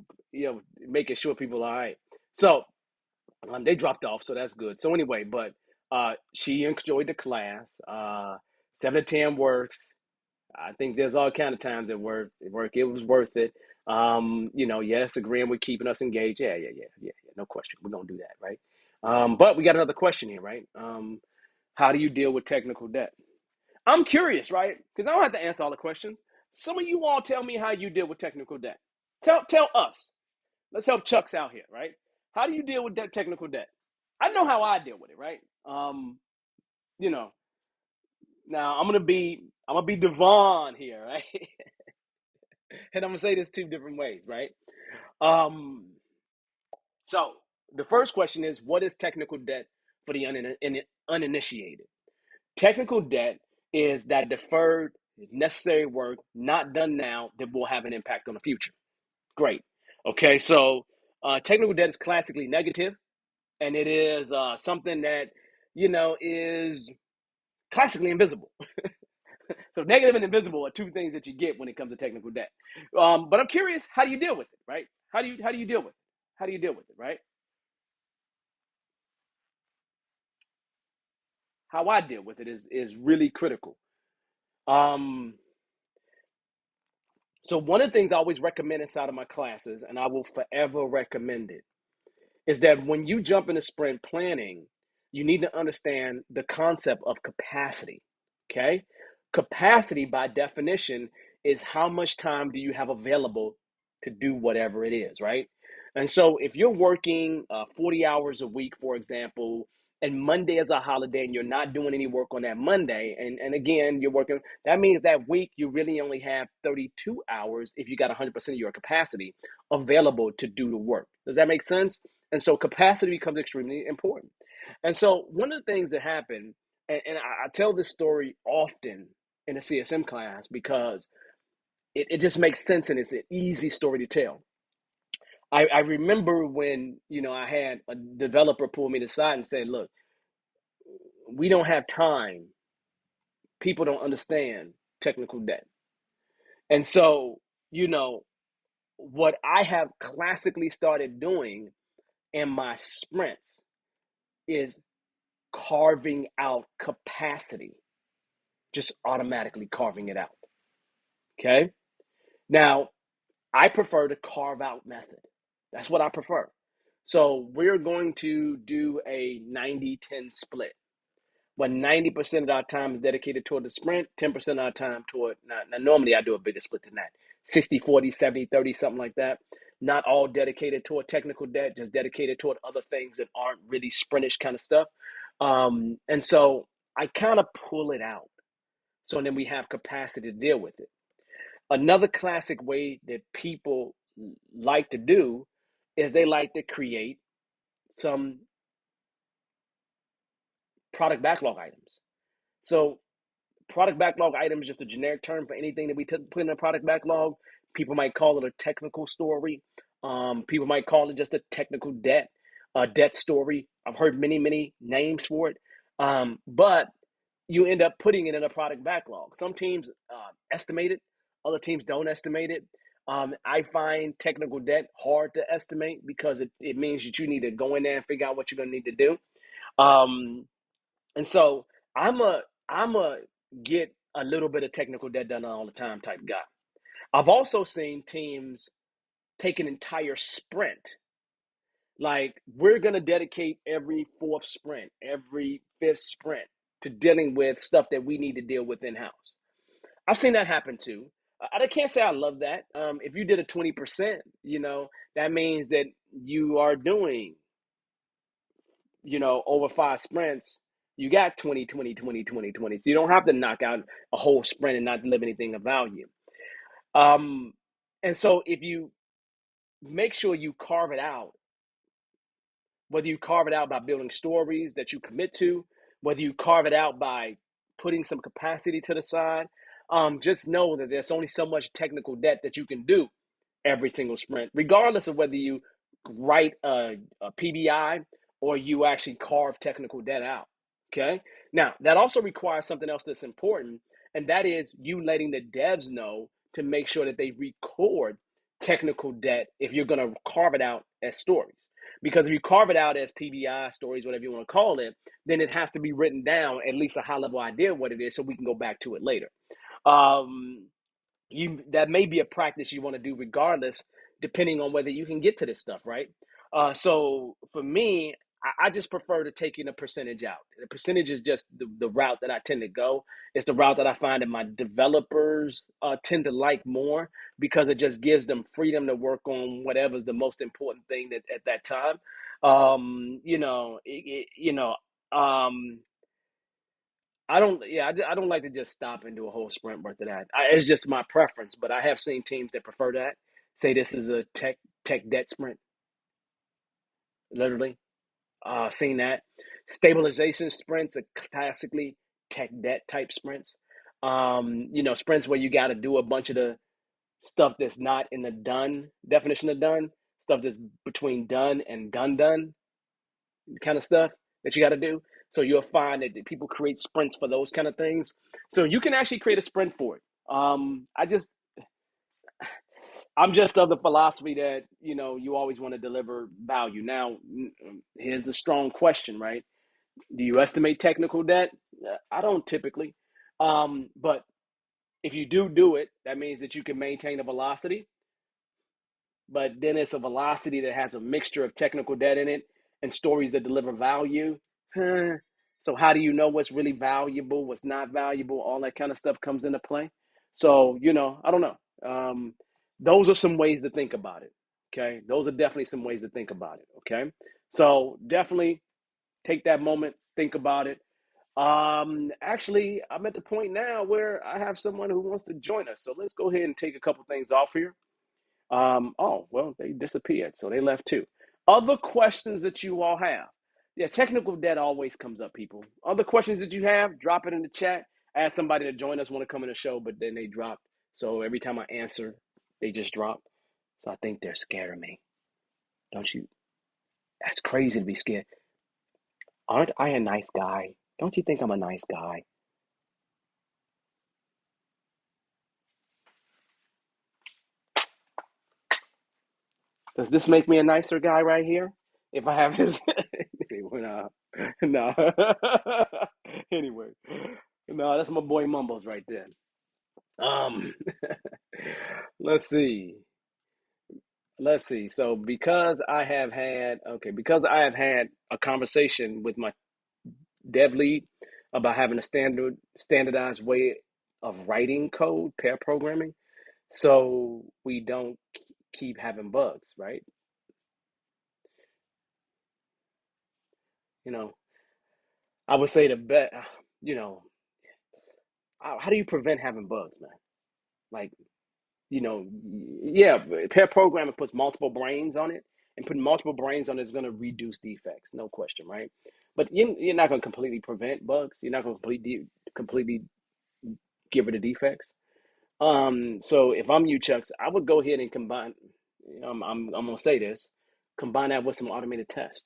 making sure people are all right. So they dropped off, so that's good. So anyway, but she enjoyed the class. 7 to 10 works. I think there's all kind of times that it was worth it. Yes, agreeing with keeping us engaged. Yeah. No question. We're gonna do that, right? But we got another question here, right? How do you deal with technical debt? I'm curious, right? Because I don't have to answer all the questions. Some of you all tell me how you deal with technical debt. Tell us. Let's help Chucks out here, right? How do you deal with that technical debt? I know how I deal with it, right? You know, now I'm gonna be Devon here, right? And I'm gonna say this 2 different ways, right? Um, so the first question is, what is technical debt for the uninitiated? Technical debt is that deferred necessary work not done now that will have an impact on the future. Great. Okay, so technical debt is classically negative, and it is something that is classically invisible. So negative and invisible are 2 things that you get when it comes to technical debt. But I'm curious, how do you deal with it, right? How do you deal with it? How do you deal with it, right? How I deal with it is really critical. Um, so one of the things I always recommend inside of my classes, and I will forever recommend it, is that when you jump into sprint planning, you need to understand the concept of capacity. Okay? Capacity, by definition, is how much time do you have available to do whatever it is, right? And so if you're working 40 hours a week, for example, and Monday is a holiday and you're not doing any work on that Monday, and again, you're working, that means that week you really only have 32 hours if you got 100% of your capacity available to do the work. Does that make sense? And so capacity becomes extremely important. And so one of the things that happened, and I tell this story often in a CSM class because it just makes sense and it's an easy story to tell. I remember when, I had a developer pull me to the side and say, look, we don't have time. People don't understand technical debt. And so, you know, what I have classically started doing in my sprints is carving out capacity, just automatically carving it out. Okay. Now, I prefer the carve out method. That's what I prefer. So we're going to do a 90-10 split. But 90% of our time is dedicated toward the sprint, 10% of our time toward, now normally I do a bigger split than that, 60-40, 70-30, something like that. Not all dedicated toward technical debt, just dedicated toward other things that aren't really sprintish kind of stuff. And so I kind of pull it out. So then we have capacity to deal with it. Another classic way that people like to do is they like to create some product backlog items. So product backlog item is just a generic term for anything that we put in a product backlog. People might call it a technical story. People might call it just a technical debt story. I've heard many names for it. But you end up putting it in a product backlog. Some teams estimate it, other teams don't estimate it. I find technical debt hard to estimate because it means that you need to go in there and figure out what you're going to need to do. Um, and so I'm a get a little bit of technical debt done all the time type guy. I've also seen teams take an entire sprint. Like we're gonna dedicate every fourth sprint, every fifth sprint to dealing with stuff that we need to deal with in house. I've seen that happen too. I can't say I love that. If you did a 20%, that means that you are doing, over five sprints, you got 20, 20, 20, 20, 20. So you don't have to knock out a whole sprint and not deliver anything of value. Um, and so if you make sure you carve it out, whether you carve it out by building stories that you commit to, whether you carve it out by putting some capacity to the side, just know that there's only so much technical debt that you can do every single sprint, regardless of whether you write a PBI or you actually carve technical debt out. Okay. Now, that also requires something else that's important, and that is you letting the devs know to make sure that they record technical debt if you're going to carve it out as stories. Because if you carve it out as PBI stories, whatever you want to call it, then it has to be written down, at least a high level idea of what it is, so we can go back to it later. Um, that may be a practice you want to do regardless, depending on whether you can get to this stuff, right? So for me, I just prefer to taking a percentage out. The percentage is just the route that I tend to go. It's the route that I find that my developers tend to like more because it just gives them freedom to work on whatever's the most important thing at that time. Um, I don't like to just stop and do a whole sprint worth of that. It's just my preference, but I have seen teams that prefer that. Say this is a tech debt sprint, literally. Seen that. Stabilization sprints are classically tech debt type sprints. Sprints where you got to do a bunch of the stuff that's not in the done definition of done, stuff that's between done and done kind of stuff that you got to do. So you'll find that people create sprints for those kind of things. So you can actually create a sprint for it. I'm just of the philosophy that you always want to deliver value. Now, here's the strong question, right? Do you estimate technical debt? I don't typically, but if you do it, that means that you can maintain a velocity, but then it's a velocity that has a mixture of technical debt in it and stories that deliver value. Huh. So how do you know what's really valuable, what's not valuable? All that kind of stuff comes into play. So, I don't know. Those are some ways to think about it. Okay, those are definitely some ways to think about it. Okay, so definitely take that moment, think about it. Actually, I'm at the point now where I have someone who wants to join us. So let's go ahead and take a couple things off here. Oh, well, they disappeared, so they left too. Other questions that you all have? Yeah, technical debt always comes up, people. Other questions that you have, drop it in the chat. Ask somebody to join us, want to come in the show, but then they drop. So every time I answer, they just drop. So I think they're scared of me. Don't you? That's crazy to be scared. Aren't I a nice guy? Don't you think I'm a nice guy? Does this make me a nicer guy right here? If I have his, no, no. Anyway, no, that's my boy Mumbles right there. Um, let's see, let's see. So because I have had a conversation with my dev lead about having a standardized way of writing code, pair programming, so we don't keep having bugs, right? You know, I would say the bet, you know, how do you prevent having bugs, man? Like, yeah, pair programming puts multiple brains on it, and putting multiple brains on it is going to reduce defects, no question, right? But you're not going to completely prevent bugs. You're not going to completely get rid of defects. So if I'm you, Chucks, I would go ahead and combine. I'm going to say this: combine that with some automated tests.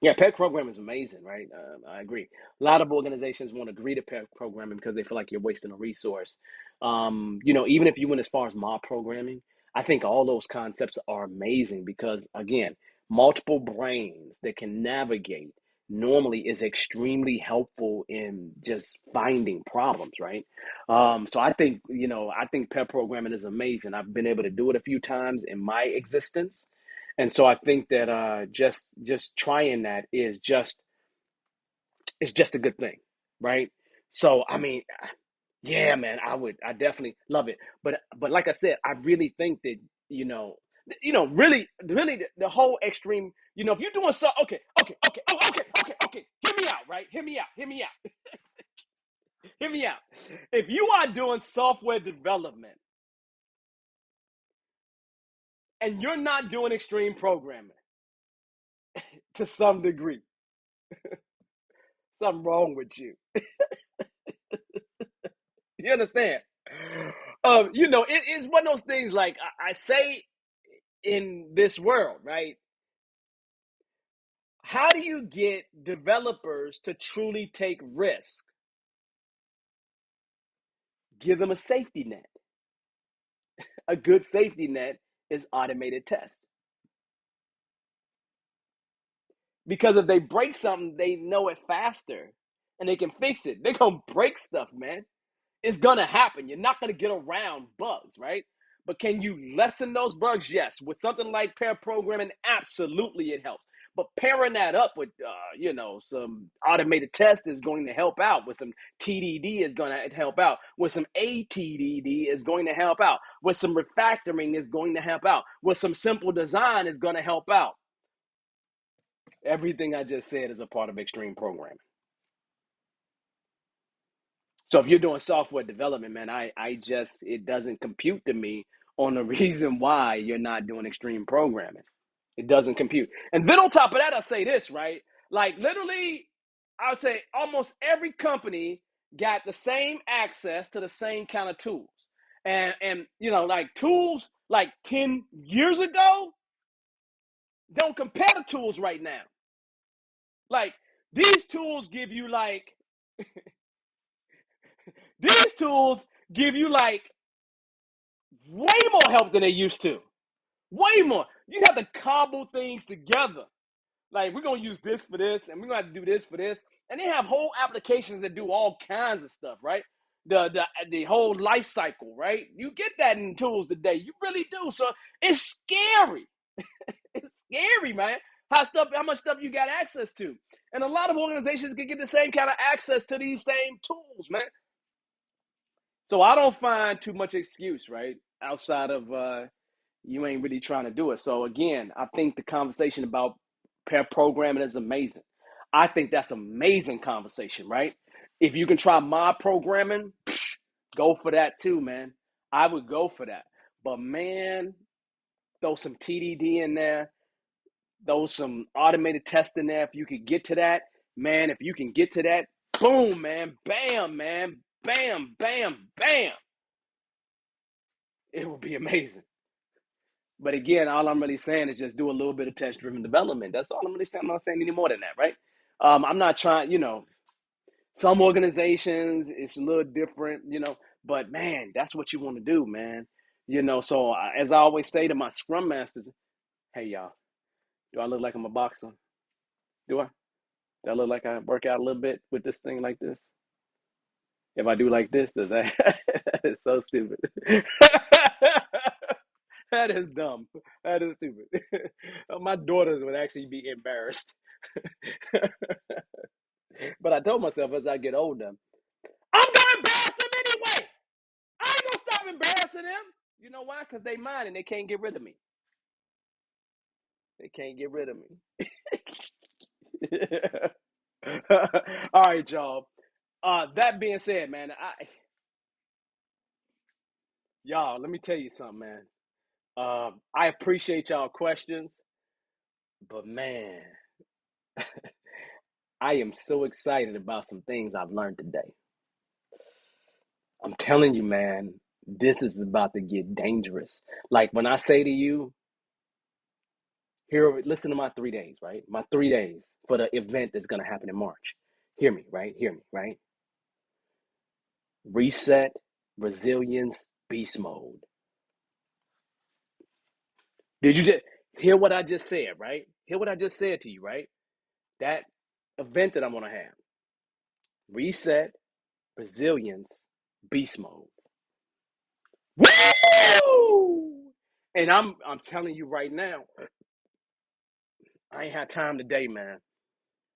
Yeah, pair programming is amazing, right? I agree. A lot of organizations won't agree to pair programming because they feel like you're wasting a resource. Even if you went as far as mob programming, I think all those concepts are amazing because, again, multiple brains that can navigate normally is extremely helpful in just finding problems, right? So I think pair programming is amazing. I've been able to do it a few times in my existence, and so I think that just trying that is just a good thing, right? So I mean, yeah, man, I definitely love it. But like I said, I really think that really the whole extreme. If you're doing so, okay. Hear me out, right? Hear me out. If you are doing software development and you're not doing extreme programming to some degree, something wrong with you. You understand? It's one of those things like I say in this world, right? How do you get developers to truly take risks? Give them a safety net. A good safety net is automated test. Because if they break something, they know it faster and they can fix it. They're going to break stuff, man. It's gonna happen. You're not gonna get around bugs, right? But can you lessen those bugs? Yes. With something like pair programming, absolutely it helps. But pairing that up with, some automated test is going to help out. With some TDD is going to help out. With some ATDD is going to help out. With some refactoring is going to help out. With some simple design is going to help out. Everything I just said is a part of extreme programming. So if you're doing software development, man, it doesn't compute to me on the reason why you're not doing extreme programming. It doesn't compute. And then on top of that, I say this, right? Like literally, I would say almost every company got the same access to the same kind of tools. And like tools like 10 years ago don't compare to tools right now. Like these tools give you like these tools give you like way more help than they used to. Way more. You have to cobble things together. Like we're gonna use this for this, and we're gonna have to do this for this, and they have whole applications that do all kinds of stuff, right? The whole life cycle, right? You get that in tools today. You really do. So it's scary. It's scary, man. How much stuff you got access to, and a lot of organizations can get the same kind of access to these same tools, man. So I don't find too much excuse, right? Outside of you ain't really trying to do it. So again, I think the conversation about pair programming is amazing. I think that's amazing conversation, right? If you can try mod programming, go for that too, man. I would go for that. But man, throw some TDD in there, throw some automated test in there. If you could get to that, man, if you can get to that, boom, man, man, bam, bam, bam. It would be amazing. But again, all I'm really saying is just do a little bit of test driven development. That's all I'm really saying. I'm not saying any more than that, right? I'm not trying, some organizations, it's a little different, but man, that's what you want to do, man. So as I always say to my scrum masters, hey, y'all, do I look like I'm a boxer? Do I? Do I look like I work out a little bit with this thing like this? If I do like this, does that? That is so stupid. That is dumb. That is stupid. My daughters would actually be embarrassed. But I told myself as I get older, I'm gonna embarrass them anyway. I ain't gonna stop embarrassing them. You know why? Because they mine and they can't get rid of me. They can't get rid of me. All right, y'all. That being said, man, y'all, let me tell you something, man. I appreciate y'all questions, but man, I am so excited about some things I've learned today. I'm telling you, man, this is about to get dangerous. Like when I say to you, here, listen to my 3 days, right? My 3 days for the event that's going to happen in March. Hear me, right? Hear me, right? Reset, resilience, beast mode. Did you just hear what I just said, right? Hear what I just said to you, right? That event that I'm going to have. Reset, resilience, beast mode. Woo! And I'm telling you right now, I ain't had time today, man,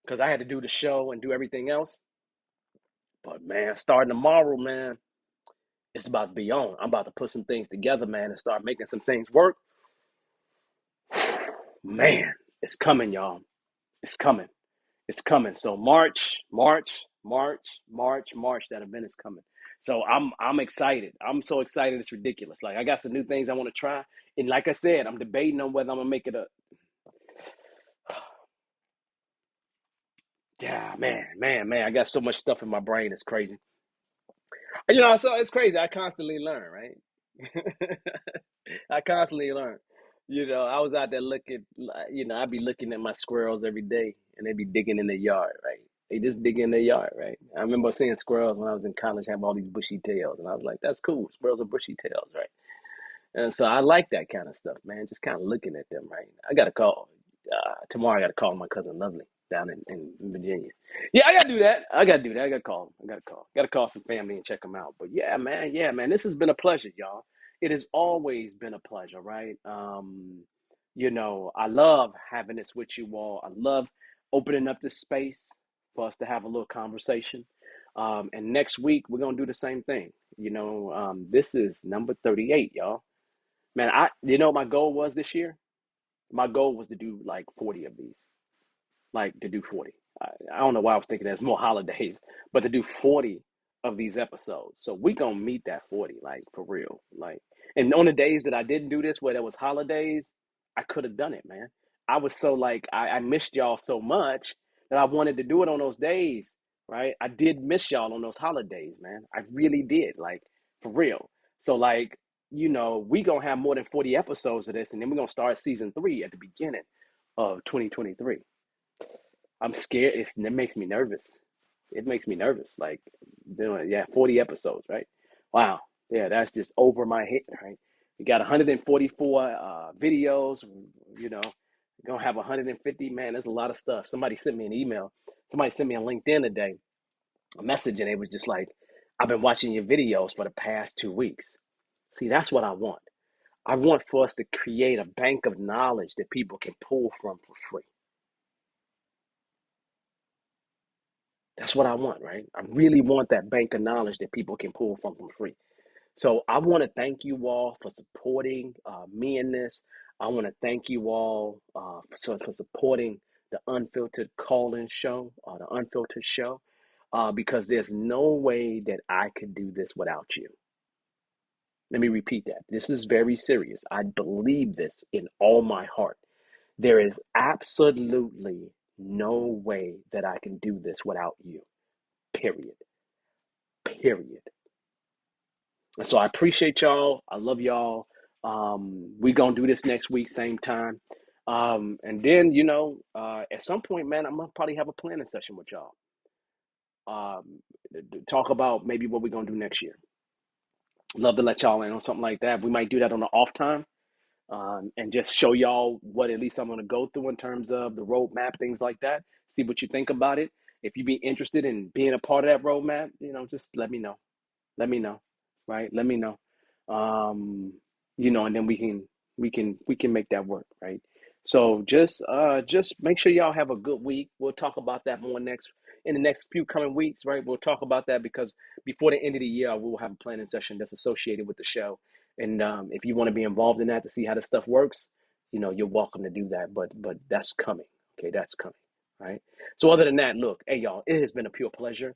because I had to do the show and do everything else. But man, starting tomorrow, man, it's about to be on. I'm about to put some things together, man, and start making some things work. Man, it's coming, y'all. It's coming. It's coming. So March, that event is coming. So I'm excited. I'm so excited it's ridiculous. Like I got some new things I want to try. And like I said, I'm debating on whether I'm gonna make it a yeah, man. I got so much stuff in my brain, it's crazy. So it's crazy. I constantly learn, right? I constantly learn. I was out there looking, I'd be looking at my squirrels every day and they'd be digging in their yard, right? They just dig in their yard, right? I remember seeing squirrels when I was in college have all these bushy tails, and I was like, that's cool. Squirrels are bushy tails, right? And so I like that kind of stuff, man. Just kind of looking at them, right? I got to call tomorrow. I got to call my cousin Lovely down in Virginia. Yeah, I got to do that. I got to do that. I got to call him. I got to call. Got to call some family and check them out. But yeah, man. Yeah, man. This has been a pleasure, y'all. It has always been a pleasure, right? I love having this with you all. I love opening up this space for us to have a little conversation. And next week we're gonna do the same thing. This is number 38, y'all. Man, my goal was this year? My goal was to do like 40 of these, like to do 40. I don't know why I was thinking there's more holidays, but to do 40 of these episodes. So we gonna meet that 40, like for real. Like, and on the days that I didn't do this, where there was holidays, I could have done it, man. I was so like, I missed y'all so much that I wanted to do it on those days, right? I did miss y'all on those holidays, man. I really did, like for real. So like, we gonna have more than 40 episodes of this, and then we're gonna start season 3 at the beginning of 2023. I'm scared. It makes me nervous. It makes me nervous. Like doing, yeah, 40 episodes, right? Wow. Yeah, that's just over my head, right? We got 144 videos, you know, gonna have 150. Man, there's a lot of stuff. Somebody sent me an email. Somebody sent me on LinkedIn today a message, and it was just like, I've been watching your videos for the past 2 weeks. See, that's what I want. I want for us to create a bank of knowledge that people can pull from for free. That's what I want, right? I really want that bank of knowledge that people can pull from for free. So I want to thank you all for supporting me in this. I want to thank you all for supporting the Unfiltered Call-In Show, the Unfiltered Show, because there's no way that I could do this without you. Let me repeat that. This is very serious. I believe this in all my heart. There is absolutely no way that I can do this without you. Period. Period. And so I appreciate y'all. I love y'all. We gonna do this next week, same time. And then at some point, man, I'm gonna probably have a planning session with y'all. To talk about maybe what we're gonna do next year. Love to let y'all in on something like that. We might do that on the off time, and just show y'all what at least I'm gonna go through in terms of the roadmap, things like that. See what you think about it. If you be interested in being a part of that roadmap, just let me know. Let me know, right? Let me know. Um, and then we can make that work, right? So just make sure y'all have a good week. We'll talk about that more next in the next few coming weeks, right? We'll talk about that because before the end of the year, we'll have a planning session that's associated with the show. And if you want to be involved in that to see how this stuff works, you're welcome to do that. But that's coming. Okay, that's coming. Right. So other than that, look, hey y'all, it has been a pure pleasure.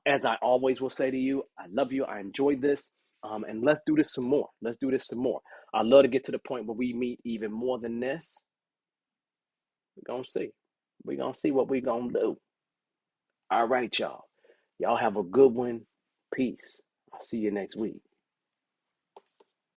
As I always will say to you, I love you. I enjoyed this. And let's do this some more. Let's do this some more. I'd love to get to the point where we meet even more than this. We're going to see. We're going to see what we're going to do. All right, y'all. Y'all have a good one. Peace. I'll see you next week.